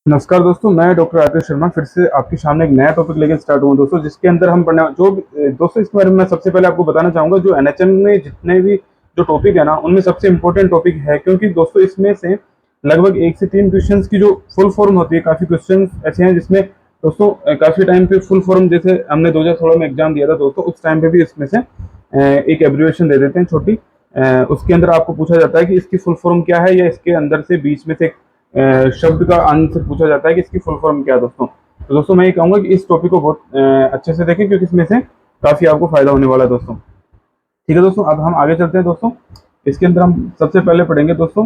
नमस्कार दोस्तों, मैं डॉक्टर आतिश शर्मा फिर से आपके सामने एक नया टॉपिक लेकर स्टार्ट हुआ दोस्तों, जिसके अंदर हम पढ़ने जो दोस्तों इसके बारे में मैं सबसे पहले आपको बताना चाहूँगा। जो एनएचएम में जितने भी जो टॉपिक है ना, उनमें सबसे इम्पोर्टेंट टॉपिक है, क्योंकि दोस्तों इसमें से लगभग 1 से 3 क्वेश्चंस की जो फुल फॉर्म होती है, काफ़ी क्वेश्चंस ऐसे हैं जिसमें दोस्तों काफ़ी टाइम पे फुल फॉर्म, जैसे हमने 2016 में एग्जाम दिया था दोस्तों, उस टाइम पे भी इसमें से एक एब्रिविएशन दे देते हैं छोटी। उसके अंदर आपको पूछा जाता है कि इसकी फुल फॉर्म क्या है, या इसके अंदर से बीच में से शब्द का आंसर पूछा जाता है कि इसकी फुल फॉर्म क्या है दोस्तों। तो दोस्तों मैं ये कहूँगा कि इस टॉपिक को बहुत अच्छे से देखें, क्योंकि इसमें से काफ़ी आपको फायदा होने वाला है दोस्तों। ठीक है दोस्तों, अब हम आगे चलते हैं दोस्तों। इसके अंदर हम सबसे पहले पढ़ेंगे दोस्तों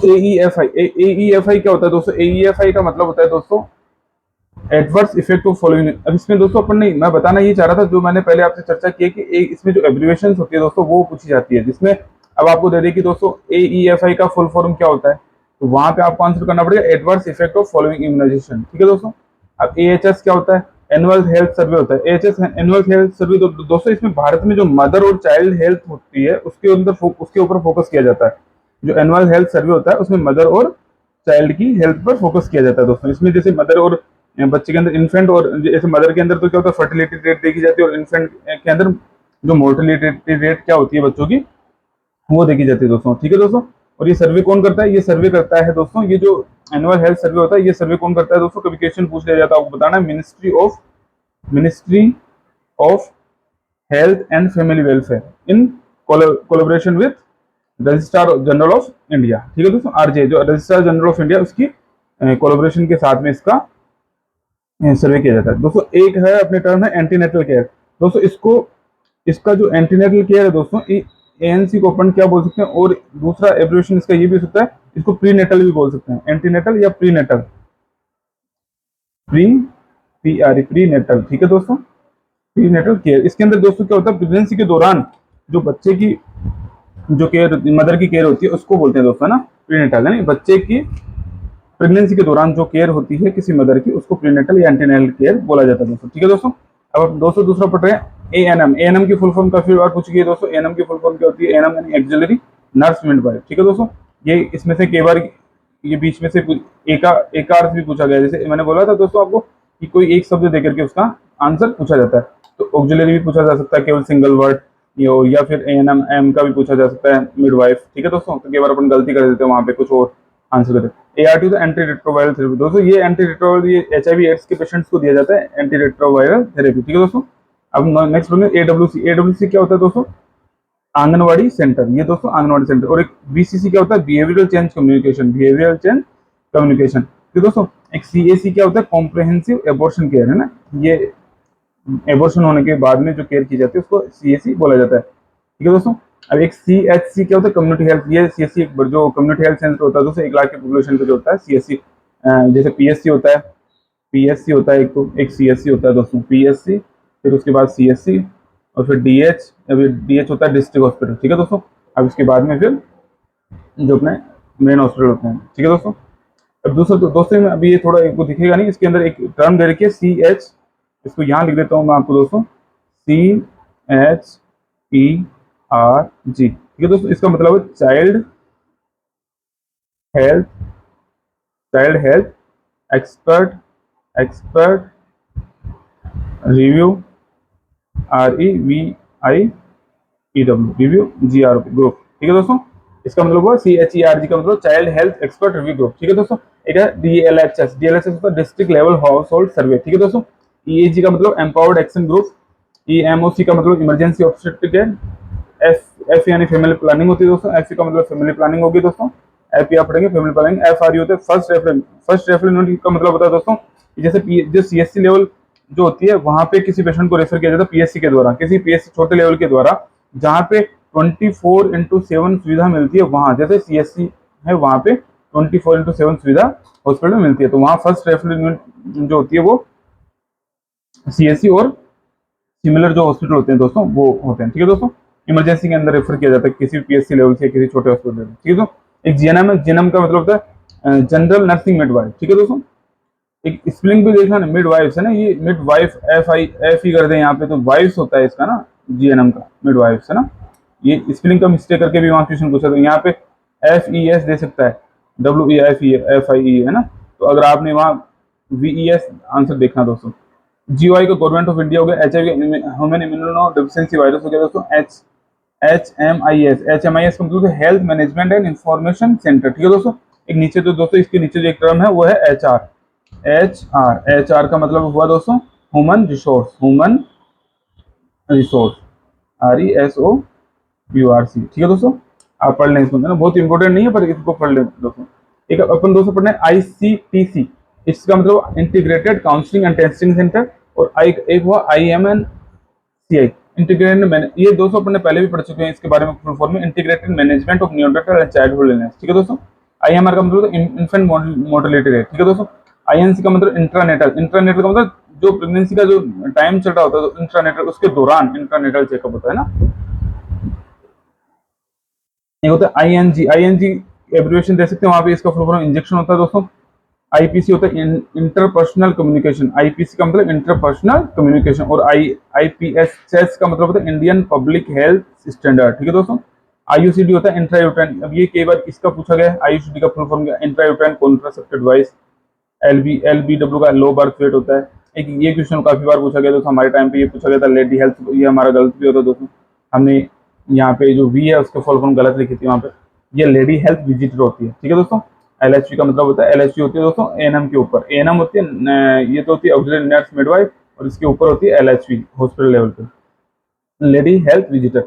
AEFI। AEFI क्या होता है दोस्तों? AEFI का मतलब होता है दोस्तों एडवर्स इफेक्ट ऑफ फॉलोइंग। अब इसमें दोस्तों अपन नहीं, मैं बताना ये चाह रहा था, जो मैंने पहले आपसे चर्चा की है कि इसमें जो एब्रिविएशन होती है दोस्तों, वो पूछी जाती है, जिसमें अब आपको दे दे कि दोस्तों AEFI का फुल फॉर्म क्या होता है, तो वहां पे आपको आंसर करना पड़ेगा adverse effect of following immunization. ठीक है दोस्तों। अब AHS क्या होता है? एनुअल हेल्थ सर्वे होता है। AHS एनुअल हेल्थ सर्वे दोस्तों, इसमें भारत में जो मदर और चाइल्ड हेल्थ होती है उसके अंदर उसके ऊपर फोकस किया जाता है। जो एनुअल हेल्थ सर्वे होता है उसमें मदर और चाइल्ड की हेल्थ पर फोकस किया जाता है दोस्तों। इसमें जैसे मदर और बच्चे के अंदर इन्फेंट, और जैसे मदर के अंदर तो क्या होता है, फर्टिलिटी रेट देखी जाती है, और इन्फेंट के अंदर जो मोर्टेलिटी रेट क्या होती है बच्चों की, वो देखी जाती है दोस्तों। ठीक है दोस्तों। और ये सर्वे कौन करता है? ये सर्वे करता है दोस्तों, ये जो एनुअल हेल्थ सर्वे होता है, ये सर्वे कौन करता है दोस्तों? कभी क्वेश्चन पूछ लिया जाता है, आपको बताना है ministry of health and family welfare in collaboration with registrar general of India. ठीक है दोस्तों, RJ जो रजिस्ट्रार जनरल ऑफ इंडिया, उसकी कोलैबोरेशन के साथ में इसका सर्वे किया जाता है दोस्तों। एक है अपने टर्म है एंटीनेटल केयर दोस्तों। इसका जो एंटीनेटल केयर है दोस्तों, ANC को अपन क्या बोल सकते हैं, और दूसरा एब्रिविएशन इसका ये भी हो सकता है, इसको प्रीनेटल भी बोल सकते हैं, एंटीनेटल या प्रीनेटल, प्रीनेटल। ठीक है दोस्तों, प्रीनेटल केयर। इसके अंदर दोस्तों क्या होता है, प्रेगनेंसी के दौरान जो बच्चे की जो केयर, मदर की केयर होती है, उसको बोलते हैं दोस्तों, है ना, प्रीनेटल। यानी बच्चे की प्रेगनेंसी के दौरान जो केयर होती है किसी मदर की, उसको प्रीनेटल या एंटीनेटल केयर बोला जाता है दोस्तों। ठीक है दोस्तों। अब दोस्तों दूसरा पढ़ रहे हैं ANM। ANM की फुल फॉर्म काफी बार पूछी गई है दोस्तों। ANM की फुल फॉर्म क्या होती है? ANM यानी एक्सिलरी नर्स मिडवाइफ। ठीक है दोस्तों। ये इसमें से कई बार ये बीच में से एक अर्थ भी पूछा गया, जैसे मैंने बोला था दोस्तों आपको कि कोई एक शब्द देकर के उसका आंसर पूछा जाता है। तो ऑक्सिलरी भी पूछा जा सकता है, केवल सिंगल वर्ड, या फिर ANM का भी पूछा जा सकता है, मिडवाइफ। ठीक है दोस्तों। तो कई बार अपन गलती कर देते हैं, वहां पे कुछ और आंसर करते हैं। ART तो एंटी रेट्रोवायरल थेरेपी दोस्तों, ये एंटी रेट्रोवायरल, ये HIV एड्स के पेशेंट्स को दिया जाता है एंटी रेट्रोवायरल थेरेपी। ठीक है दोस्तों। अब नेक्स्ट बोलेंगे AWC। AWC क्या होता है दोस्तों? आंगनवाड़ी सेंटर। ये दोस्तों आंगनवाड़ी सेंटर। और एक BCC क्या होता है? Behavioural change communication, behavioural change communication. तो दोस्तों एक CAC क्या होता है? कॉम्प्रहेंसिव एबॉर्शन केयर, है ना, ये एबॉर्शन होने के बाद में जो केयर की जाती है उसको CAC बोला जाता है। ठीक है दोस्तों। अब एक CHC क्या होता है? Community health. ये CSC जो कम्युनिटी हेल्थ सेंटर होता है दोस्तों, 1 लाख की पॉपुलेशन पे जो होता है CSC। जैसे PSC होता है, PSC होता है, एक CSC होता है दोस्तों, PSC, फिर उसके बाद CSC, और फिर DH, अभी DH होता है डिस्ट्रिक्ट हॉस्पिटल। ठीक है दोस्तों। अब इसके बाद में फिर जो अपने मेन हॉस्पिटल होते हैं। ठीक है दोस्तों। अब दूसरा दोस्तों में अभी ये थोड़ा एक दिखेगा नहीं, इसके अंदर एक टर्म दे रखी है CH, इसको यहाँ लिख देता हूँ मैं आपको दोस्तों, CHERG। ठीक है दोस्तों। इसका मतलब है health child health expert expert review, REVIEW, review GR group. ठीक है दोस्तों। इसका मतलब हुआ CHERG का मतलब child health expert review group. ठीक है दोस्तों। एक है DLHS होता है डिस्ट्रिक्ट लेवल हाउस होल्ड सर्वे। ठीक है दोस्तों। EAG का मतलब एम्पावर्ड एक्शन ग्रुप। EMOC का मतलब इमरजेंसी ऑब्स्टेट्रिक है। F यानी फैमिली प्लानिंग होती है दोस्तों। FE का मतलब फैमिली प्लानिंग होगी दोस्तों। FE आप पढ़ेंगे फैमिली प्लानिंग। FRE होता है फर्स्ट रेफरल यूनिट का मतलब होता है दोस्तों, जैसे जो CSC लेवल जो होती है, वहां पे किसी पेशेंट को रेफर किया जाता है PSC के द्वारा, किसी PSC छोटे लेवल के द्वारा, जहाँ पे 24/7 सुविधा मिलती है। वहां जैसे CSC है, वहां पे 24/7 सुविधा हॉस्पिटल में मिलती है, तो वहां फर्स्ट रेफरल यूनिट जो होती है वो CSC और सिमिलर जो हॉस्पिटल होते हैं दोस्तों वो होते हैं। ठीक है दोस्तों। इमरजेंसी के अंदर रेफर किया जाता है किसी PSC लेवल से किसी छोटे हॉस्पिटल में। ठीक है दोस्तों। एक GNM है, GNM का मतलब होता है जनरल नर्सिंग मिडवाइफ। ठीक है दोस्तों। एक स्पेलिंग भी देखना ना, मिड वाइफ है ना, ये मिड वाइफ F कर दे यहाँ पे, तो वाइफ्स होता है इसका ना, GNM का मिड वाइफ है ना। ये स्पेलिंग का मिस्टेक करके भी वहाँ क्वेश्चन पूछा था, यहाँ पे FES दे सकता है, WEFI है ना। तो अगर आपने वहाँ VES आंसर देखना दोस्तों। GOI का गवर्नमेंट ऑफ इंडिया हो गया, HIV human immuno deficiency virus हो गया दोस्तों, HMIS का मतलब health management and information centre, ठीक है दोस्तों। एक नीचे तो दोस्तों इसके नीचे जो एक टर्म है वो है HR का मतलब हुआ दोस्तों ह्यूमन रिसोर्स, RESOURC, ठीक है दोस्तों। आप पढ़ लें इसको, है ना, बहुत इंपॉर्टेंट नहीं है पर इसको पढ़ लें दोस्तों। एक अपन दोस्तों पढ़ना है ICTC, इसका मतलब integrated counselling and testing centre, और एक हुआ IMNCI इंटीग्रेटेड, ये दोस्तों अपन ने पहले भी पढ़ चुके हैं इसके बारे में फुल फॉर्म में, integrated management of neonatal and childhood illness, ठीक है दोस्तों। IMR का मतलब इन्फेंट मोर्टेलिटी रेट, ठीक है दोस्तों। INC का मतलब इंट्रानेटल, इंट्रानेटल का मतलब जो प्रेगनेंसी का जो टाइम चल रहा होता है तो इंट्रानेटल, उसके दौरान इंट्रानेटल चेकअप होता है ना। एक होता है ING एब्रिविएशन दे सकते हैं वहां पे, इसका फुल फॉर्म इंजेक्शन होता है दोस्तों। IPC होता है इंटरपर्सनल कम्युनिकेशन, IPC का मतलब इंटरपर्सनल कम्युनिकेशन, और IPSS का मतलब होता है इंडियन पब्लिक हेल्थ स्टैंडर्ड, ठीक है दोस्तों। IUCD होता है इंट्रायूटेराइन, अब ये कई बार इसका पूछा गया है, IUCD का फुल फॉर्म क्या, इंट्रायूटेराइन कॉन्ट्रासेप्टिव डिवाइस। LBW का लो बर्थ वेट होता है। एक ये क्वेश्चन काफी बार पूछा गया दोस्तों, हमारे टाइम पे ये पूछा गया था लेडी हेल्थ, ये हमारा गलत भी होता है दोस्तों, हमने यहाँ पे जो वी है उसके फुल फॉर्म गलत लिखी थी वहाँ पे, ये लेडी हेल्थ विजिटर होती है, ठीक है दोस्तों। LHV का मतलब होता है, LHV होती है दोस्तों ANM के ऊपर, ANM होती है ये तो होती है ऑक्सीजन नर्स मिडवाइफ, और इसके ऊपर होती है LHV हॉस्पिटल लेवल पे, लेडी हेल्थ विजिटर।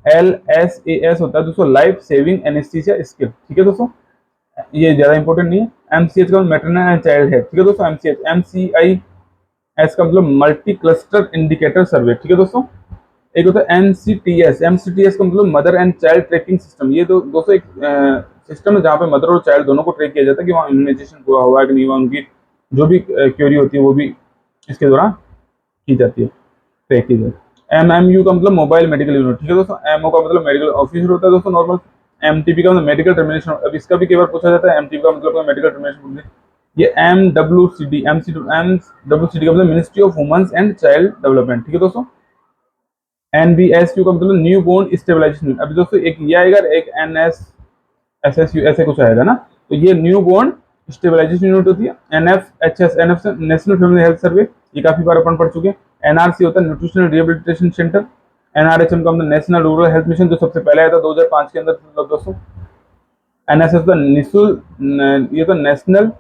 LSAS होता है दोस्तों लाइफ सेविंग एनेस्थीसिया स्किल, ठीक है दोस्तों, ये ज्यादा इंपॉर्टेंट नहीं है। MCH का मैटरनल एंड चाइल्ड हेल्थ, ठीक है दोस्तों। MCIS का मतलब मल्टी क्लस्टर इंडिकेटर सर्वे, ठीक है दोस्तों। एक होता है MCTS का मतलब mother and child tracking system, ये दोस्तों एक सिस्टम है जहाँ पे मदर और चाइल्ड दोनों को ट्रैक किया जाता है कि वहाँ इम्यूनाइजेशन पूरा हुआ है कि नहीं हुआ, उनकी जो भी क्यूरी होती है वो भी इसके द्वारा की जाती है, ट्रैक की जाती है। MMU का मतलब मोबाइल मेडिकल यूनिट, ठीक है दोस्तों। MO का मतलब मेडिकल ऑफिसर होता है दोस्तों नॉर्मल। MTP का मतलब मेडिकल टर्मिनेशन, अब इसका भी कई बार पूछा जाता है, MTP का मतलब मेडिकल टर्मिनेशन। ये MWCD का मतलब ministry of women's and child development, ठीक है दोस्तों। NBSU का मतलब न्यू बोर्न स्टेबलाइजेशन, अभी दोस्तों एक ये आएगा, एक NSSU ऐसे कुछ आएगा ना, तो ये न्यू बोर्न स्टेबलाइजेशन यूनिट होती है। NF national family health survey, ये काफी बार अपन पढ़ चुके हैं। NRC होता है न्यूट्रिशनल रिहेबिलिटेशन सेंटर। NRHM का मतलब नेशनल रूरल हेल्थ मिशन, जो सबसे पहले आया था 2005 के अंदर दोस्तों। NSS का ये तो नेशनल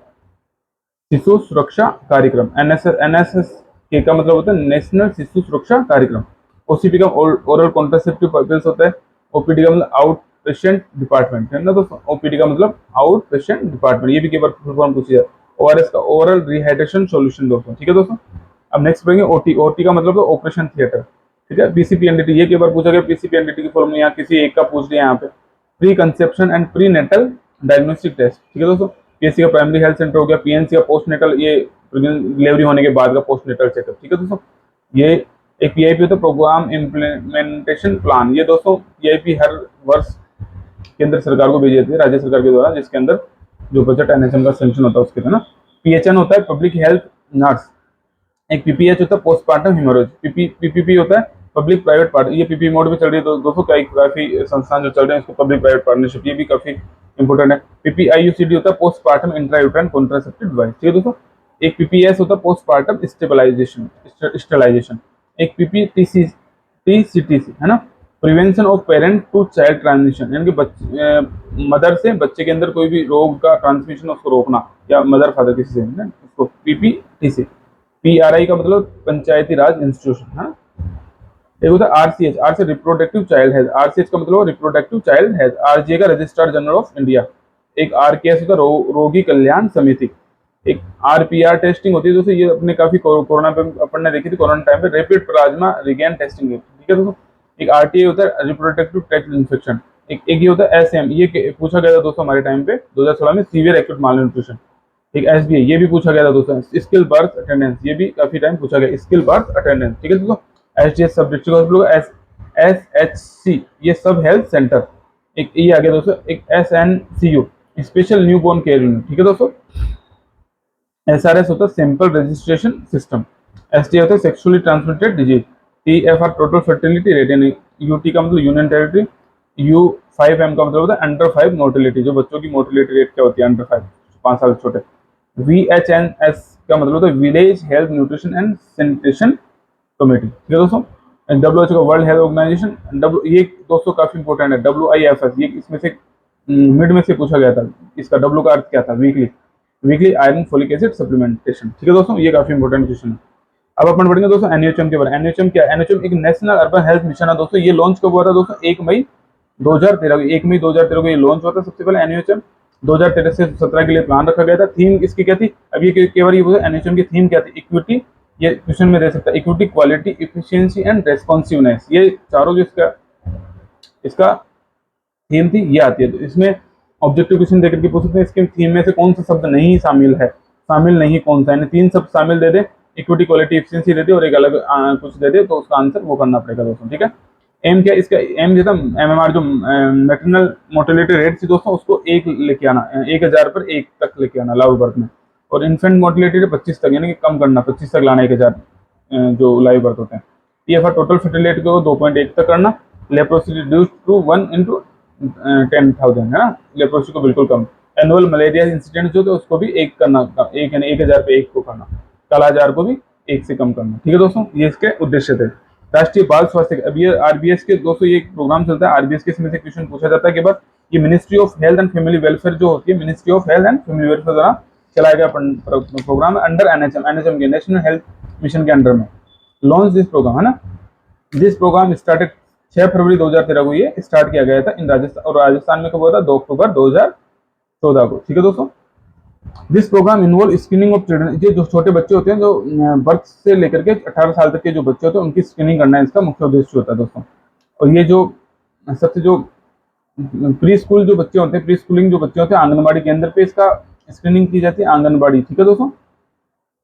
शिशु सुरक्षा कार्यक्रम, NSS के का मतलब होता है नेशनल शिशु सुरक्षा कार्यक्रम। OCP का ओरल कॉन्ट्रासेप्टिव पिल्स होता है। OPD का मतलब आउट पेशेंट डिपार्टमेंट है ना दोस्तों, OPD का मतलब आउट पेशेंट डिपार्टमेंट, ये भी कई बार फुल फॉर्म पूछी जाए। ORS का ओरल रिहाइड्रेशन सॉल्यूशन दोस्तों, ठीक है दोस्तों। अब नेक्स्ट पढ़ेंगे OT का मतलब है ऑपरेशन थिएटर, ठीक है। PCPNDT ये कई बार पूछा गया, PCPNDT की फॉर्म यहाँ किसी एक का पूछ लिया यहाँ पे। Preconception and prenatal diagnostic test, ठीक है दोस्तों। PSC का प्राइमरी हेल्थ सेंटर हो गया। PNC का पोस्ट नेटल, ये डिलीवरी होने के बाद का पोस्ट नेटल चेकअप, ठीक है दोस्तों। ये एक PIP होता है प्रोग्राम इम्प्लीमेंटेशन प्लान, ये दोस्तों PIP हर वर्ष केंद्र सरकार को भेजी जाती है राज्य सरकार के द्वारा, जिसके अंदर जो बजट NHM का सेंक्शन होता है उसके ना। PHN होता है पब्लिक हेल्थ नर्स। एक PPH होता है पोस्टमार्टम हेमोरेज। PPP होता है पब्लिक प्राइवेट पार्ट, ये PP मोड में चल रही है तो दोस्तों काफी संस्थान जो चल रहे हैं इसको पब्लिक प्राइवेट पार्टनरशिप, ये भी काफी इंपॉर्टेंट है। PPIUCD होता है पोस्टमार्टम इंट्रायूटेराइन कॉन्ट्रासेप्टिव डिवाइस, ठीक है दोस्तों। एक PPS होता है पोस्टमार्टम स्टेबलाइजेशन। एक PPTCTC है ना, prevention of parent to child transmission, यानी कि मदर से बच्चे के अंदर कोई भी रोग का ट्रांसमिशन उसको रोकना, या मदर फादर किसी से, उसको PPTC। PRI का मतलब पंचायती राज इंस्टीट्यूशन है। एक होता है RCH, आर से रिप्रोडक्टिव चाइल्ड हेल्थ, RCH का मतलब रिप्रोडक्टिव चाइल्ड हेल्थ। RGA का रजिस्ट्रार जनरल ऑफ इंडिया। एक RKS होता है रोगी कल्याण समिति। एक RPR टेस्टिंग होती है दोस्तों, ये अपने काफी कोरोना पे अपन ने देखी थी, कोरोना टाइम पे रैपिड प्लाज्मा रिगेन टेस्टिंग, ठीक है दोस्तों। एक RTA होता है रिप्रोडक्टिव ट्रैक्ट इन्फेक्शन। एक ये होता है SM, ये पूछा गया था दोस्तों हमारे टाइम पे 2016 में, सीवियर एक्यूट मालन्यूट्रिशन। एक SBA, ये भी पूछा गया था दोस्तों। स्किल बर्थ अटेंडेंस, ये भी काफी टाइम पूछा गया, स्किल बर्थ अटेंडेंस, ठीक है दोस्तों। SDH सब डिस्ट्रिक्ट हॉस्पिटल, SHC ये सब हेल्थ सेंटर। एक ये आ गया दोस्तों, एक SNCU special newborn care unit, ठीक है दोस्तों। SRS होता है सैंपल रजिस्ट्रेशन सिस्टम। ST होता है sexually transmitted disease. TFR total fertility rate, यानी UT का मतलब यूनियन टेरिटरी। U5M का मतलब होता है अंडर 5 मोटिलिटी, जो बच्चों की मोटिलिटी रेट क्या होती है अंडर 5, 5 साल से छोटे। VHNS का मतलब होता है village health nutrition and sanitation committee, ठीक है दोस्तों। WHO का वर्ल्ड हेल्थ ऑर्गेनाइजेशन, ये दोस्तों काफी इंपॉर्टेंट है। WIFS ये इसमें से मिड में से पूछा गया था, इसका W का अर्थ क्या था, weekly, weekly iron folic acid supplementation, ठीक है दोस्तों, ये काफी इंपॉर्टेंट क्वेश्चन है। अब अपन पढ़ेंगे दोस्तों एनएचएम के बारे में। एनएचएम क्या है? एनएचएम एक नेशनल अर्बन हेल्थ मिशन है दोस्तों। ये लॉन्च कब हुआ था दोस्तों? 1 मई 2013, 1 मई 2013 को ये लॉन्च हुआ था सबसे पहले एनएचएम। 2013 से 17 के लिए प्लान रखा गया था। थीम इसकी क्या थी? अब ये कई बार ये बोलते एनएचएम की थीम क्या थी? इक्विटी, ये क्वेश्चन में दे सकता है, equity, quality, efficiency and responsiveness, ये चारों जो इसका इसका थीम थी ये आती है। तो इसमें ऑब्जेक्टिव क्वेश्चन देकर के पूछ सकते हैं इसके थीम में से कौन सा शब्द नहीं शामिल है, शामिल नहीं कौन सा है, 3 शब्द शामिल दे दे, इक्विटी, क्वालिटी, एफिशिएंसी दे दे और एक अलग कुछ दे दे, तो उसका आंसर वो करना पड़ेगा दोस्तों, ठीक है। एम क्या इसका? एम जो था एमएमआर, जो मैटरनल मोर्टेलिटी रेट थी दोस्तों, उसको 1 लेके आना, 1000 पर 1 तक लेके आना लाइव बर्थ में, और इन्फेंट मोर्टेलिटी रेट 25 तक, यानी कि कम करना, 25 तक लाना 1000 जो लाइव बर्थ होते हैं। टीएफआर टोटल फर्टिलिटी को 2.1 तक करना। लेप्रोसी रिड्यूस टू 1 into 10,000 है ना, लेप्रोसी को बिल्कुल कम। एनुअल मलेरिया इंसिडेंट जो थे उसको भी 1 करना, 1 यानी 1000 पे 1 को करना। कालाजार को भी 1 से कम करना, ठीक है दोस्तों, ये इसके उद्देश्य थे। राष्ट्रीय बाल स्वास्थ्य, अब ये आरबीएस के दोस्तों ये प्रोग्राम चलता है आरबीएस के, इसमें से क्वेश्चन पूछा जाता है कि बार ये ministry of health and family welfare जो होती है, ministry of health and family welfare द्वारा चलाया गया प्रोग्राम है अंडर एनएचएम, एनएचएम के नेशनल हेल्थ मिशन के अंडर में लॉन्च दिस प्रोग्राम है ना। दिस प्रोग्राम स्टार्टेड 6 फरवरी 2013 को ये स्टार्ट किया गया था इन राजस्थान, और राजस्थान में कब हुआ था? 2 अक्टूबर 2014 को, ठीक है दोस्तों। This programme involve screening of children, ये जो छोटे बच्चे होते हैं, जो बर्थ से लेकर के 18 साल तक के जो बच्चे होते हैं उनकी स्क्रीनिंग करना है इसका मुख्य उद्देश्य होता है दोस्तों। और ये जो सबसे जो प्री स्कूल जो बच्चे होते हैं, प्री स्कूलिंग जो बच्चे होते हैं, आंगनबाड़ी केंद्र पे इसका स्क्रीनिंग की जाती है, आंगनबाड़ी, ठीक है दोस्तों,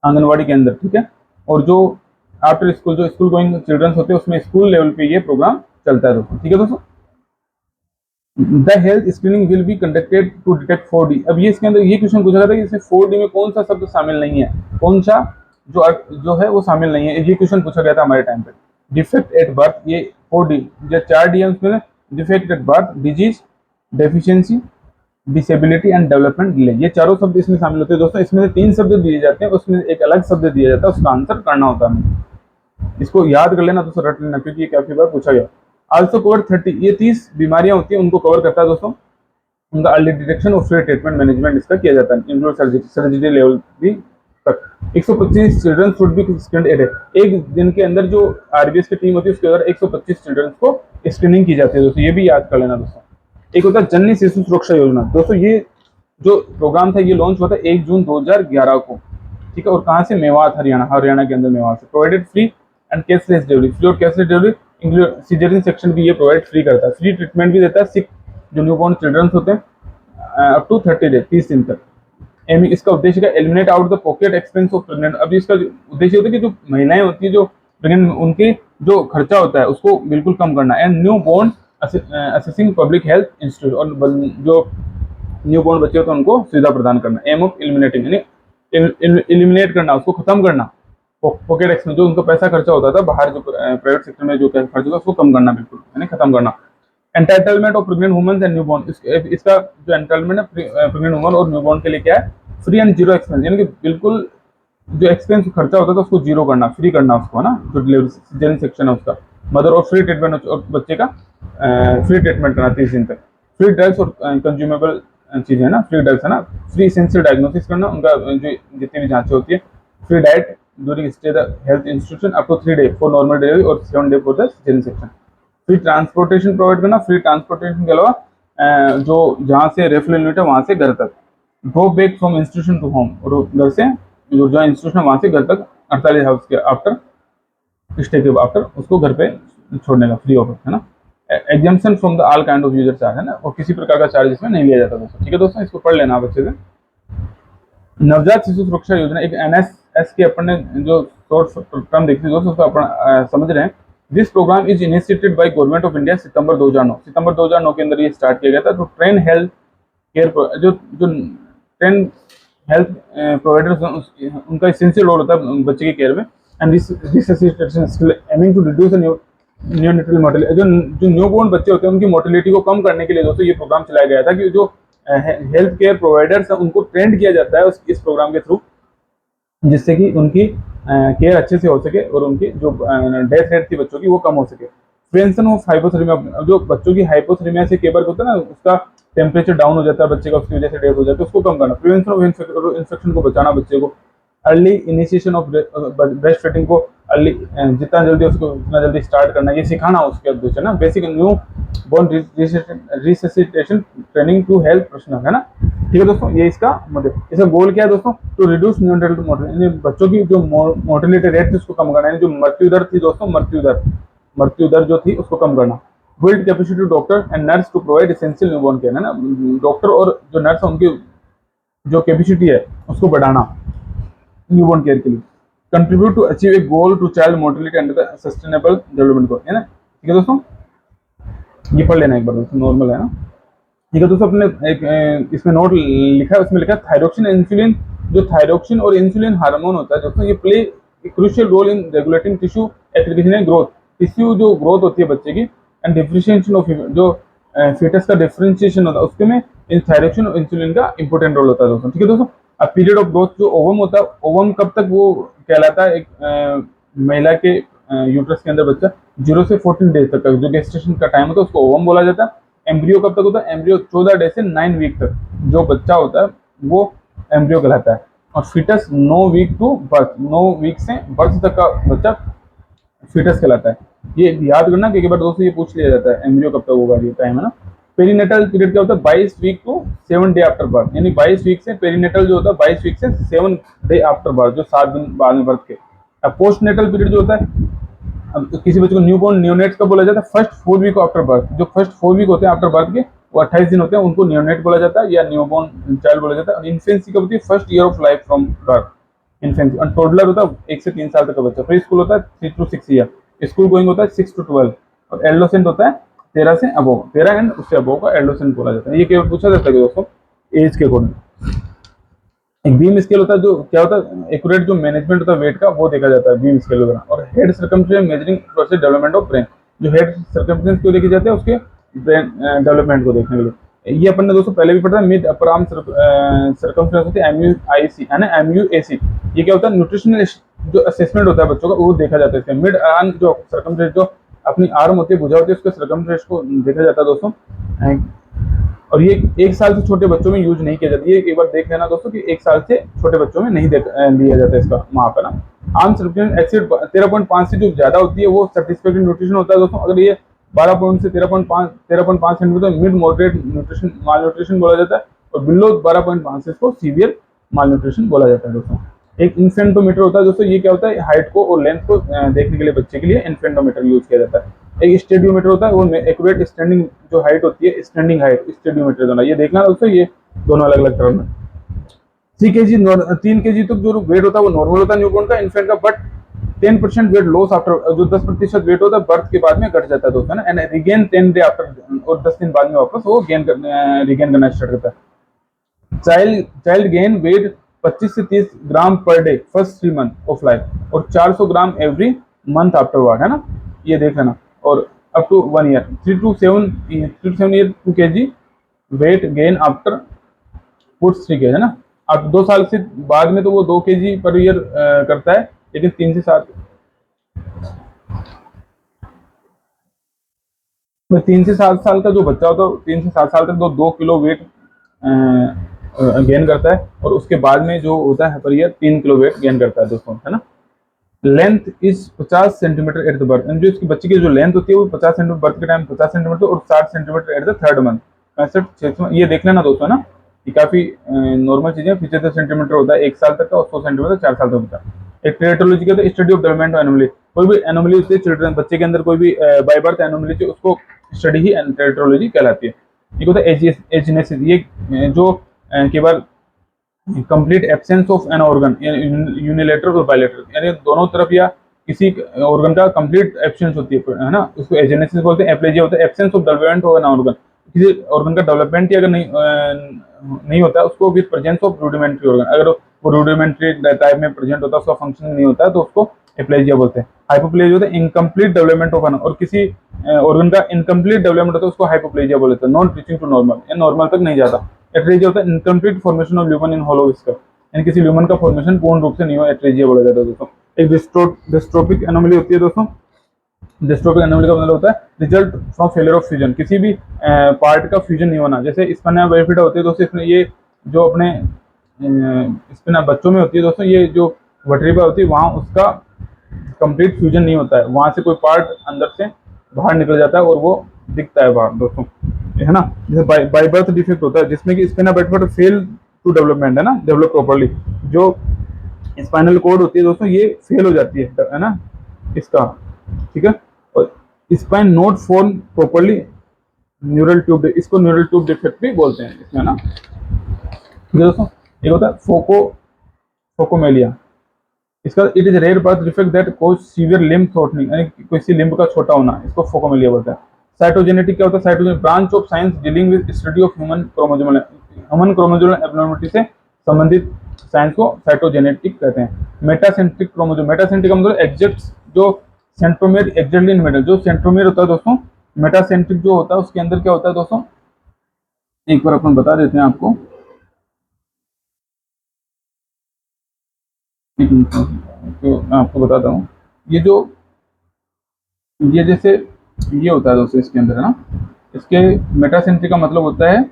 आंगनबाड़ी के अंदर, ठीक है। और जो आफ्टर स्कूल जो स्कूल गोइंग चिल्ड्रंस होते हैं उसमें स्कूल लेवल पे ये प्रोग्राम चलता है दोस्तों, ठीक है दोस्तों। The health screening will be conducted to detect 4D। अब ये इसके अंदर ये क्वेश्चन पूछा जाता है कि इसमें 4D में कौन सा शब्द शामिल नहीं है, कौन सा जो है वो शामिल नहीं है, ये क्वेश्चन पूछा गया था हमारे टाइम पे। डिफेक्ट एट बर्थ, ये 4D, जो 4D है उसमें defect at birth, disease, deficiency, disability and development delay, ये चारों शब्द इसमें शामिल होते हैं दोस्तों। इसमें से 3 शब्द दिए जाते हैं, उसमें एक अलग शब्द दिया जाता है, उसका आंसर करना होता है हमें। इसको याद कर लेना दोस्तों, रट लेना, क्योंकि ये काफी बार पूछा गया। आल्सो कवर 30, ये 30 बीमारियां होती हैं उनको कवर करता है दोस्तों। उनका अर्ली डिटेक्शन और फ्री ट्रीटमेंट मैनेजमेंट इसका किया जाता है, इंक्लूड सर्जरी लेवल भी तक। 125 children should be screened a day, एक दिन के अंदर जो आरबीएस की टीम होती है उसके अंदर 125 चिल्ड्रन को स्क्रीनिंग की जाती है दोस्तों, ये भी याद कर लेना दोस्तों। एक होता है जननी शिशु सुरक्षा योजना दोस्तों, ये जो प्रोग्राम था ये लॉन्च हुआ था 1 जून 2011 को, ठीक है। और कहाँ से? मेवात, हरियाणा, हरियाणा के अंदर मेवात से। Provided free and cashless delivery, free और cashless delivery, include caesarean section भी ये प्रोवाइड फ्री करता है। फ्री ट्रीटमेंट भी देता है सिक जो न्यूबॉर्न चिल्ड्रंस होते हैं अप टू 30 डे, 30 दिन तक। एम इसका उद्देश्य का eliminate out the pocket expense of pregnant, अभी इसका उद्देश्य होता है कि जो महिलाएं होती है जो प्रेग्नेंट, उनके जो खर्चा होता है उसको बिल्कुल कम करना। And newborn assessing public health institute, और जो न्यू बोर्न बच्चे होते हैं उनको सुविधा प्रदान करना। एम ऑफ एलिमिनेटिंग, यानी एलिमिनेट करना, उसको खत्म करना, पॉकेट एक्सपेंस, जो उनका पैसा खर्चा होता था बाहर, जो प्राइवेट सेक्टर में जो खर्च होता है उसको कम करना, बिल्कुल यानी खत्म करना। Entitlement of pregnant women and newborn, इसका जो एंटाइटलमेंट है प्रेग्नेंट वुमन और न्यूबॉर्न के लिए क्या है? फ्री एंड जीरो एक्सपेंस, यानी कि बिल्कुल जो एक्सपेंस खर्चा होता था उसको जीरो करना, फ्री करना उसको, है ना, जो डिलीवरी सेक्शन है उसका। मदर और फ्री ट्रीटमेंट, और बच्चे का फ्री ट्रीटमेंट करना 30 दिन तक। फ्री ड्रग्स और कंज्यूमेबल चीजें है ना, फ्री ड्रग्स है ना, फ्री एसेंशियल डायग्नोसिस करना, उनका जो जितनी भी जांचें होती है। Free diet during stay the health institution up to 3 day for normal delivery और 7 day for the caesarean section. Free transportation provide करना, फ्री ट्रांसपोर्टेशन के अलावा जो जहाँ से रेफरल यूनिट है वहाँ से घर तक। Drop back from institution to home, और घर से जो जहाँ इंस्टीट्यूशन है वहाँ से घर तक 48 आवर्स के आफ्टर स्टे के आफ्टर उसको घर पे छोड़ने का, फ्री ऑफ है ना। Exemption from the all kind of user charge, है ना, और किसी प्रकार का चार्ज इसमें नहीं लिया जाता दोस्तों, ठीक है दोस्तों, इसको पढ़ लेना आप अच्छे से। नवजात शिशु सुरक्षा योजना, एक एनएसएस के अपन ने जो शॉर्ट टर्म देखी दोस्तों उसको अपन समझ रहे हैं। This program is initiated by government of India September 2009 के अंदर ये स्टार्ट किया गया था। तो ट्रेन हेल्थ केयर जो जो ट्रेन हेल्थ प्रोवाइडर्स उनका एसेंशियल रोल होता है बच्चे के केयर में। And this aiming to reduce neonatal mortality, जो जो न्यूबॉर्न बच्चे होते हैं उनकी मोर्टेलिटी को कम करने के लिए दोस्तों ये प्रोग्राम चलाया गया था कि जो हेल्थ केयर प्रोवाइडर्स हैं उनको ट्रेंड किया जाता है इस प्रोग्राम के थ्रू, जिससे कि उनकी केयर अच्छे से हो सके और उनकी जो डेथ रेट थी बच्चों की वो कम हो सके। प्रिवेंशन ऑफ हाइपोथर्मिया, जो बच्चों की हाइपोथर्मिया से कई बार होता है ना, उसका टेम्परेचर डाउन हो जाता है बच्चे का, उसकी वजह से डेथ हो जाती है, उसको कम करना। प्रिवेंशन ऑफ इन्फेक्शन को बचाना बच्चे को। Early initiation of breast feeding को अर्ली, जितना जल्दी उसको उतना जल्दी स्टार्ट करना, ये सिखाना उसके उद्देश्य ना। Basic newborn resuscitation training to health professional है ना। ठीक है दोस्तों, ये इसका मतलब इसका गोल क्या है दोस्तों, टू रिड्यूस न्यूनेटल मोर्टेलिटी, बच्चों की जो मोर्टेलिटी रेट थी उसको कम करना, जो मृत्यु दर थी दोस्तों, मृत्यु दर जो थी उसको कम करना। Build capacity doctor and nurse to provide essential newborn care है ना, डॉक्टर और जो नर्स है उनकी जो कैपेसिटी है उसको बढ़ाना न्यूबॉर्न केयर के लिए। Contribute to achieve a goal to child mortality and the sustainable development goal है ना। ठीक है दोस्तों, ये पढ़ लेना एक बार दोस्तों, नॉर्मल है ना। ठीक है दोस्तों, अपने एक इसमें नोट लिखा है, उसमें लिखा है थायरोक्सिन इंसुलिन, जो थायरोक्सिन और इंसुलिन हार्मोन होता है दोस्तों, ये play crucial role in regulating tissue application and growth, tissue जो ग्रोथ होती है बच्चे की, एंड डिफरेंशिएशन ऑफ जो फीटस का डिफरेंशिएशन होता है उसके में इन थायरोक्सिन और इंसुलिन का इंपॉर्टेंट रोल होता है दोस्तों। ठीक है दोस्तों, अब पीरियड ऑफ ग्रोथ जो ओवम होता है, ओवम कब तक वो कहलाता है, एक महिला के यूट्रस के अंदर बच्चा 0 से 14 डेज तक का जो गेस्टेशन का टाइम होता है उसको ओवम बोला जाता है। एम्ब्रियो कब तक होता है, एम्ब्रियो 14 डे से 9 वीक तक जो बच्चा होता है वो एम्ब्रियो कहलाता है। और foetus 9 week to birth, 9 week से बर्थ तक का बच्चा फीटस कहलाता है। ये याद करना, कई बार दोस्तों ये पूछ लिया जाता है एम्ब्रियो कब तक होगा, ये टाइम है ना। पेरीनेटल पीरियड क्या होता है, 22 week to 7 day after birth, यानी 22 वीक से पेरीनेटल जो होता है 22 वीक से 7 डे आफ्टर बर्थ, जो 7 दिन बाद में बर्थ के। अब पोस्ट नेटल पीरियड जो होता है, अब किसी बच्चे को न्यूबॉर्न न्यूनेट का बोला जाता है फर्स्ट 4 वीक आफ्टर बर्थ, जो फर्स्ट 4 वीक होते हैं आफ्टर बर्थ के वो 28 दिन होते हैं, उनको न्यूनेट बोला जाता है या न्यूबॉर्न चाइल्ड बोला जाता है। और इन्फेंसी कब होती है, first year of life from birth infancy. और टोडलर होता है 1 से 3 साल तक का बच्चा। प्री स्कूल होता है 3 to 6 ईयर, स्कूल गोइंग होता है 6 to 12, और एडोलेसेंट होता है 13 से अबव, 13 एंड उससे अबव का एडोलेसेंट बोला जाता है। ये केवल पूछा जाता है दोस्तों एज के अकॉर्डिंग। एक बीम स्केल होता है, जो क्या होता है, एक्यूरेट जो मैनेजमेंट होता है वेट का वो देखा जाता है बीम स्केल वगैरह। और head circumference measuring process development of brain, जो हेड सर्कमफ्रेंस क्यों देखे जाते हैं, उसके ब्रेन डेवलपमेंट को देखने के लिए। ये अपन ने दोस्तों पहले भी पढ़ा, मिड अपर आर्म सर्कमफ्रेंस होती है MUIC है ना, MUAC। ये क्या होता है, न्यूट्रिशनल जो असेसमेंट होता है बच्चों का वो देखा जाता है इसमें। मिड आर्म जो सर्कमफ्रेंस, जो अपनी आर्म होती है भुजा होती है, उसके सर्कमफ्रेंस को देखा जाता है दोस्तों। और ये 1 साल से छोटे बच्चों में यूज नहीं किया जाता, ये एक बार देख लेना दोस्तों कि 1 साल से छोटे बच्चों में नहीं लिया जाता इसका वहाँ पर ना। आर्म सर्कुलेशन एसिड 13.5 से जो ज्यादा होती है वो सेटिस्फैक्टरी न्यूट्रिशन होता है दोस्तों। अगर ये 12 पॉइंट से 13.5 सेंटीमीटर मिड मॉडरेट न्यूट्रिशन माल न्यूट्रिशन बोला जाता है, और बिलो 12.5 से इसको सीवियर माल न्यूट्रिशन बोला जाता है दोस्तों। एक इन्फेंटोमीटर होता है दोस्तों, ये क्या होता है, हाइट को और लेंथ को देखने के लिए बच्चे के लिए इन्फेंटोमीटर यूज किया जाता है। एक स्टेडियोमीटर होता है, वो एक्यूरेट स्टैंडिंग जो हाइट होती है, स्टैंडिंग हाइट स्टेडियोमीटर दोनों, ये देखना दोस्तों, ये दोनों अलग अलग टर्म है। 3 kg तक जो वेट होता है वो नॉर्मल होता है न्यूबॉर्न का, इन्फेंट का, बट 10% वेट लॉस आफ्टर, जो 10% वेट होता है बर्थ के बाद में घट जाता है दोस्तों ना, एंड रिगेन 10 डे आफ्टर, और 10 दिन बाद में वापस वो रिगेन करना स्टार्ट करता है। चाइल्ड गेन वेट 25 से 30 gram per day first 3 month of life, और 400 ग्राम एवरी मंथ आफ्टरवर्ड है ना, ये देख लेना। और up to 1 year 3 to 7 year 2 kg weight gain after puts 3 kg है ना। अब 2 साल से बाद में तो वो 2 kg पर ईयर करता है, लेकिन 3 से 7 साल का जो बच्चा होता है 3 से 7 साल तक 2 किलो वेट गेन करता है, और उसके बाद में जो होता है per year 3 kilo weight gain करता है दोस्तों, है ना। Length is 50 centimetre at the birth, जो इसकी बच्चे की जो लेंथ होती है वो 50 सेंटीमीटर बर्थ के टाइम 50 सेंटीमीटर, और 60 centimetre at the 3rd month 65 ये देख लेना दोस्तों ना। ये काफी नॉर्मल चीजें। 75 सेंटीमीटर होता है 1 साल तक का, और 100 सेंटीमीटर 4 साल तक होता है। एक टेरेटोलॉजी का study of development of anomaly, कोई भी एनोमली होती है चिल्ड्रन बच्चे के अंदर, कोई भी बाय बर्थ एनोमली थी उसको स्टडी ही टेरेटोलॉजी कहलाती है। ये होता है एजीनेसिस, ये जो कई बार complete absence of an organ, unilateral और बायलेटरल, यानी दोनों तरफ या किसी ऑर्गन का कंप्लीट एब्सेंस होती है ना, उसको एजेनेसिस बोलते हैं। एप्लेजिया होता है absence of development of an organ, किसी ऑर्गन का डेवलपमेंट ही अगर नहीं होता है उसको with presence of rudimentary organ, अगर वो रूडिमेंट्री टाइप में प्रेजेंट होता है, उसका फंक्शन नहीं होता है तो उसको एप्लेजिया बोलते हैं। हाइपोप्लेजिया होता है इनकम्प्लीट डेवलपमेंट ऑफ एन, और किसी ऑर्गन का इनकम्प्लीट डेवलपमेंट होता है उसको हाइपोप्लेजिया बोलते हैं, नॉट रीचिंग टू नॉर्मल, ये नॉर्मल तक नहीं जाता। एट्रेजिया होता है incomplete formation of lumen in hollow viscus, यानी किसी ल्यूमन का फॉर्मेशन पूर्ण रूप से नहीं हो, एट्रेजिया बोला जाता है दोस्तों। एक डिस्ट्रोफिक एनोमली होती है दोस्तों। डिस्ट्रोफिक एनोमली का मतलब होता है result from failure of fusion, किसी भी पार्ट का फ्यूजन नहीं होना। जैसे स्पिना बिफिडा होती है दोस्तों, इसमें ये जो अपने स्पिना बच्चों में होती है दोस्तों, ये जो वर्टेब्रा होती है वहाँ उसका कंप्लीट फ्यूजन नहीं होता है, वहां से कोई पार्ट अंदर से बाहर निकल जाता है और वो दिखता है बाहर दोस्तों, है ना। जैसे बाय बर्थ डिफेक्ट होता है जिसमें कि स्पिना बिफिडा फेल टू डेवलपमेंट, है ना, डेवलप प्रॉपर्ली। जो स्पाइनल कोड होती है दोस्तों ये फेल हो जाती है ना इसका, ठीक है। और spine note form properly neural tube, इसको न्यूरल ट्यूब डिफेक्ट भी बोलते हैं इसमें ना, ठीक है दोस्तों। एक होता है फोकोमेलिया, इसका it is rare birth defect that cause severe limb shortening, यानी किसी लिम्ब का छोटा होना, इसको फोकोमेलिया बोलता है। साइटोजेनेटिक क्या होता है, cytogenetic branch of science dealing with study of human chromosomal abnormality से संबंधित साइंस को साइटोजेनेटिक कहते हैं। मेटासेंट्रिक क्रोमोसोम, मेटासेंट्रिक का मतलब एग्जैक्ट जो सेंट्रोमियर एग्जैक्टली इन मिडल, जो सेंट्रोमियर होता है दोस्तों, मेटासेंट्रिक जो होता है उसके अंदर क्या होता है दोस्तों, एक बार अपन बता देते हैं आपको, तो मैं आपको बताता हूँ। ये जो ये जैसे ये होता है दोस्तों इसके अंदर, है ना, इसके मेटासेंट्रिक का मतलब होता है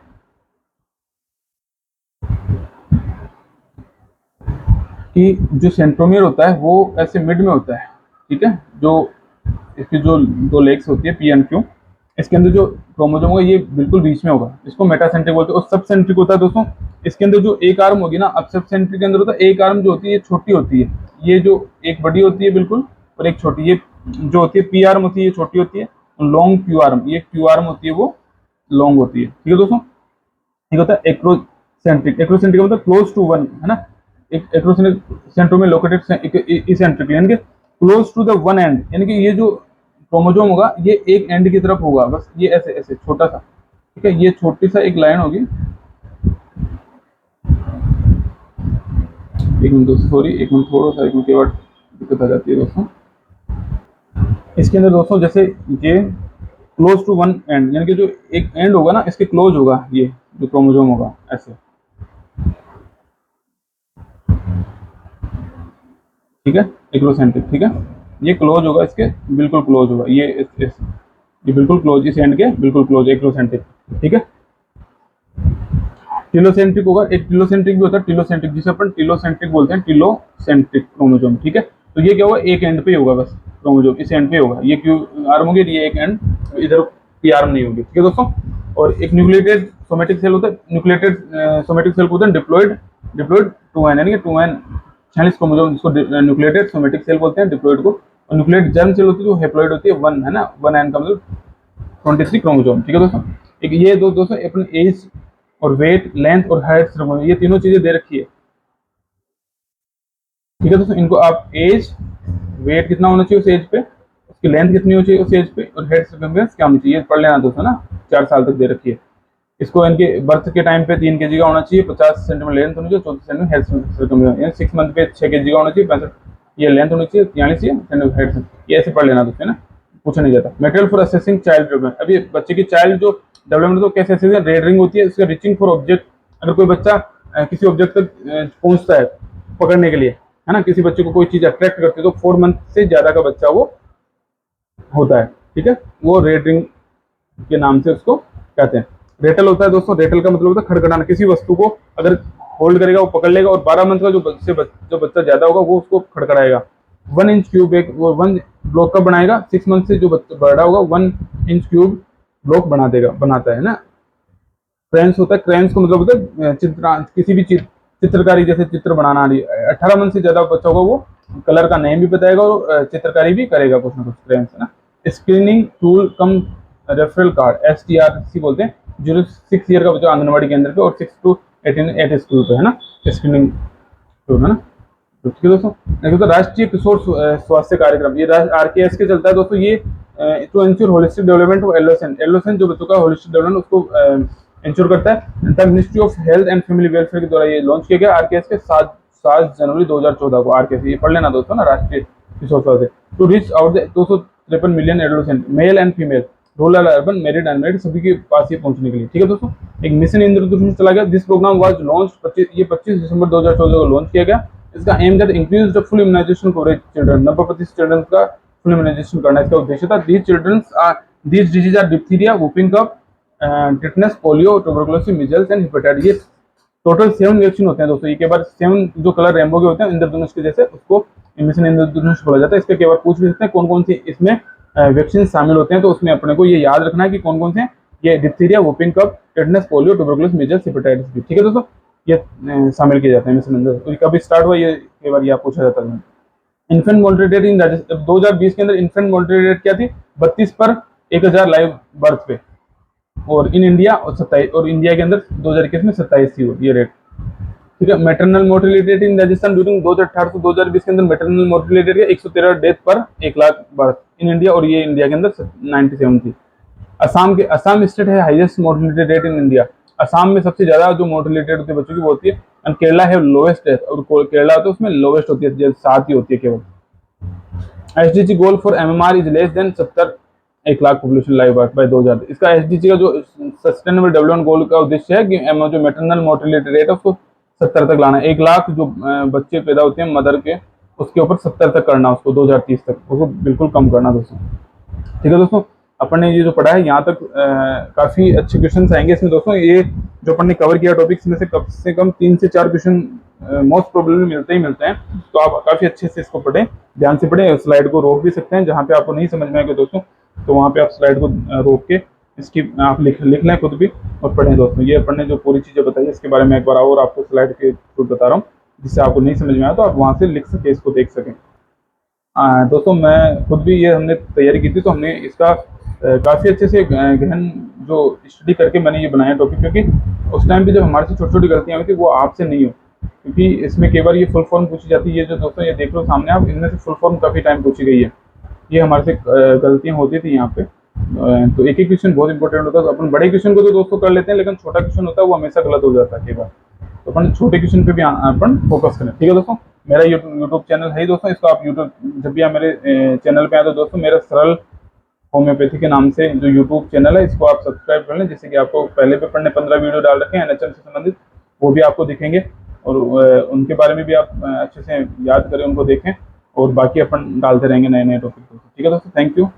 कि जो सेंट्रोमियर होता है वो ऐसे मिड में होता है, ठीक है। जो इसकी जो दो लेग्स होती है पी एंड क्यू, इसके अंदर जो क्रोमोसोम होगा ये बिल्कुल बीच में होगा, इसको मेटासेंट्रिक बोलते हैं। और सब सेंट्रिक होता है दोस्तों, इसके अंदर जो एक आर्म होगी ना, अब सब सेंट्रिक के अंदर होता है एक आर्म जो होती है ये छोटी होती है, ये जो एक बड़ी होती है बिल्कुल और एक छोटी, ये जो होती है पी आर्म होती है ये छोटी होती है, लॉन्ग क्यू आर्म, ये क्यू आर्म होती है वो लॉन्ग होती है, ठीक है दोस्तों। एक होता है एक्रोसेंट्रिक, एक्रोसेंट्रिक मतलब क्लोज टू वन, है ना। एक एक्रोसेंट्रिक सेंट्रो में लोकेटेड इसेंट्रिक, यानी कि close to the one end, यानी कि ये जो क्रोमोसोम होगा ये एक एंड की तरफ होगा, बस ये ऐसे ऐसे छोटा सा, ठीक है। ये छोटी सा एक लाइन होगी, एक मिनट दोस्तों, सॉरी एक मिनट, थोड़ा सा एक मिनट के बाद दिक्कत आ जाती है दोस्तों। इसके अंदर दोस्तों जैसे ये क्लोज टू वन एंड, यानी कि जो एक एंड होगा ना इसके क्लोज होगा ये जो क्रोमोसोम होगा ऐसे, ठीक है, एक्रोसेंट्रिक, ठीक है। ये क्लोज होगा, इसके बिल्कुल क्लोज होगा, ये बिल्कुल क्लोज, इस एंड के बिल्कुल क्लोज एक्रोसेंट्रिक, ठीक है। टिलोसेंट्रिक होगा, एक टिलोसेंट्रिक भी होता है, टिलोसेंट्रिक जिसे अपन टिलोसेंट्रिक बोलते हैं, टिलोसेंट्रिक क्रोमोसोम, ठीक है। तो ये क्या होगा, एक एंड पे होगा बस क्रोमोसोम, इस एंड पे होगा, ये क्यू आर्म होगी, ये एक एंड इधर पी आर्म नहीं होगी, ठीक है दोस्तों। और एक न्यूक्लिएटेड सोमेटिक सेल होता है, न्यूक्लिएटेड सोमेटिक सेल को होता है डिप्लॉइड डिप्लॉइड टू एन, यानी कि टू एन 46 क्रोमोसोम, जिसको न्यूक्लिएटेड सोमेटिक सेल बोलते हैं डिप्लॉइड को। और न्यूक्लिएटेड जर्म सेल होती है जो हेप्लॉइड होती है, वन, है ना, वन एन का मतलब 23 क्रोमोसोम, ठीक है दोस्तों। एक ये दो दोस्तों अपने एज और वेट, लेंथ और हाइट, ये तीनों चीजें दे रखी है, ठीक है दोस्तों। इनको आप एज, वेट कितना होना चाहिए उस एज पे, उसकी लेंथ कितनी होनी चाहिए उस एज पे, और हेड सर्कमफेरेंस क्या होनी चाहिए, पढ़ लेना दोस्तों ना, 4 साल तक दे रखी है। इसको इनके बर्थ के टाइम पे 3 kg का होना चाहिए, 50 सेंटीमीटर लेंथ होनी चाहिए, 34 सेंटीमीटर हेड सर्कमफेरेंस, यानी 6 मंथ पे 6 kg का होना चाहिए, 65 ये लेंथ होनी चाहिए, 43 हेड, ये ऐसे पढ़ लेना दोस्तों ना, पूछा नहीं जाता। Material for assessing child development, अभी बच्चे की चाइल्ड जो डेवलपमेंट तो कैसे असेस, रेड रिंग होती है, उसका रीचिंग फॉर ऑब्जेक्ट, अगर कोई बच्चा किसी ऑब्जेक्ट तक पहुंचता है पकड़ने के लिए, है ना, किसी बच्चे को कोई चीज अट्रैक्ट करती है तो 4 मंथ से ज्यादा का बच्चा वो होता है, ठीक है, वो रेड रिंग के नाम से उसको कहते हैं। रेटल होता है दोस्तों, रेटल का मतलब होता है खड़खड़ाना, किसी वस्तु को अगर होल्ड करेगा वो पकड़ लेगा, और 12 मंथ का जो बच्चा ज्यादा होगा वो उसको खड़खड़ाएगा। 1 इंच क्यूब एक वो 1 ब्लॉक का बनाएगा, 6 मंथ से जो बच्चा बड़ा होगा 1 इंच क्यूब ब्लॉक बनाता है ना। क्रेन्स होता है, क्रेन्स का मतलब होता है किसी भी चित्रकारी, जैसे चित्र बनाना, 18 मंथ से ज्यादा बच्चा होगा वो कलर का नेम भी बताएगा और चित्रकारी भी करेगा कुछ ना कुछ, क्रेन्स, है ना। स्क्रीनिंग टूल कम रेफरल कार्ड, STRC बोलते हैं, 0 6 ईयर का बच्चा आंगनबाड़ी केंद्र पे और 6 to 18 एट स्कूल पे, है ना, स्क्रीनिंग टूल, है ना। तो ठीक है दोस्तों, देखो तो राष्ट्रीय किशोर स्वास्थ्य कार्यक्रम, ये RKS के चलता है दोस्तों, ये to ensure holistic development of adolescent जो बच्चों का होलिस्टिक डेवलपमेंट उसको इंश्योर करता है। The ministry of health and family welfare के द्वारा ये लॉन्च किया गया RKS के 7 जनवरी 2014 को, RKS, ये पढ़ लेना दोस्तों ना, राष्ट्रीय 2017 से to reach out the 253 million adolescent male and female rural urban married unmarried सभी के पास ये पहुंचने के लिए। ठीक है दोस्तों, एक मिशन इंद्रधनुष में चला गया। दिस प्रोग्राम वाज लॉन्च 25 दिसंबर 2014 को लॉन्च किया गया। इसका aim that increase the full immunization coverage children, 90% children का फुल इम्यूनाइजेशन करना इसका उद्देश्य था। These disease are diphtheria, whooping cough, tetanus, polio, tuberculosis, measles and hepatitis. ये टोटल 7 वैक्सीन होते हैं दोस्तों। ये के बाद 7 जो कलर रेनबो के होते हैं इंद्रधनुष के जैसे, उसको मिशन इंद्रधनुष बोला जाता है। इसके केवल पूछ भी सकते हैं कौन कौन सी इसमें वैक्सीन शामिल होते हैं, तो उसमें अपने को ये याद रखना है कि कौन कौन से, ये diphtheria, whooping cough, tetanus, polio, tuberculosis, measles, hepatitis B. ठीक है दोस्तों, ये शामिल किए जाते हैं मिशन इंद्रधनुष। कभी स्टार्ट हुआ ये कई बार यह पूछा जाता है। Infant mortality rate in Rajasthan 2020 के अंदर इन्फेंट मोर्टेलिटी रेट क्या थी, 32 पर 1000 लाइव बर्थ पे, और इन इंडिया और 27, और इंडिया के अंदर 2021 में 27 थी ये रेट। ठीक है, maternal mortality rate in Rajasthan during 2018 से 2020 के अंदर मैटरनल मोर्टेलिटी रेट 113 डेथ पर 1 लाख बर्थ इन इंडिया, और ये इंडिया के अंदर 97 थी। असम स्टेट है highest mortality rate in India. Assam में सबसे ज्यादा जो मोर्टेलिटी रेट होती है बच्चों की वो होती है, एंड केरला है लोवेस्ट डेथ, और केरला होता है उसमें लोवेस्ट होती है, 7 ही होती है केवल। SDG goal for MMR is less than 70 1 lakh population live birth bye 2000। इसका एसडीजी का जो सस्टेनेबल डेवलपमेंट गोल का उद्देश्य है कि जो मैटरनल मोर्टेलिटी रेट है उसको 70 तक लाना। 1 लाख जो बच्चे पैदा होते हैं मदर के, उसके ऊपर 70 तक करना, उसको 2030 तक उसको बिल्कुल कम करना दोस्तों। ठीक है दोस्तों, अपन ने ये जो पढ़ा है यहाँ तक काफी अच्छे क्वेश्चन आएंगे इसमें दोस्तों। ये जो अपन ने कवर किया टॉपिक्स में से कम 3 से 4 क्वेश्चन मोस्ट प्रोबेबली मिलते हैं। तो आप काफी अच्छे से इसको पढ़ें, ध्यान से पढ़ें। स्लाइड को रोक भी सकते हैं, जहाँ पे आपको नहीं समझ में आएगा दोस्तों तो वहाँ पे आप स्लाइड को रोक के इसकी आप लिख लें खुद भी और पढ़ें दोस्तों। ये अपन ने जो पूरी चीजें बताई इसके बारे में एक बार और आपको स्लाइड के थ्रू बता रहा हूँ, जिससे आपको नहीं समझ में आया तो आप वहाँ से लिख सके, इसको देख सकें। दोस्तों मैं खुद भी ये हमने तैयारी की थी, तो हमने इसका काफ़ी अच्छे से गहन जो स्टडी करके मैंने ये बनाया टॉपिक, क्योंकि उस टाइम पे जब हमारे से छोटी छोटी गलतियाँ हुई थी वो आपसे नहीं हो, क्योंकि इसमें कई बार ये फुल फॉर्म पूछी जाती है। ये जो दोस्तों ये देख लो सामने आप, इनमें से फुल फॉर्म काफ़ी टाइम पूछी गई है। ये हमारे से गलतियाँ होती थी यहाँ पे। तो एक एक क्वेश्चन बहुत इंपॉर्टेंट होता है। तो अपन बड़े क्वेश्चन को तो दोस्तों कर लेते हैं, लेकिन छोटा क्वेश्चन होता है वो हमेशा गलत हो जाता है कई बार। तो अपन छोटे क्वेश्चन पे भी अपन फोकस करें। ठीक है दोस्तों, मेरा यूट्यूब चैनल है दोस्तों, इसको आप यूट्यूब जब भी आप मेरे चैनल पे आए तो दोस्तों मेरा सरल होम्योपैथी के नाम से जो यूट्यूब चैनल है इसको आप सब्सक्राइब कर लें, जिससे कि आपको पहले पेपर ने 15 वीडियो डाल रखे हैं एनएचएम से संबंधित, वो भी आपको दिखेंगे, और उनके बारे में भी आप अच्छे से याद करें, उनको देखें, और बाकी अपन डालते रहेंगे नए नए टॉपिक। ठीक है दोस्तों, थैंक यू।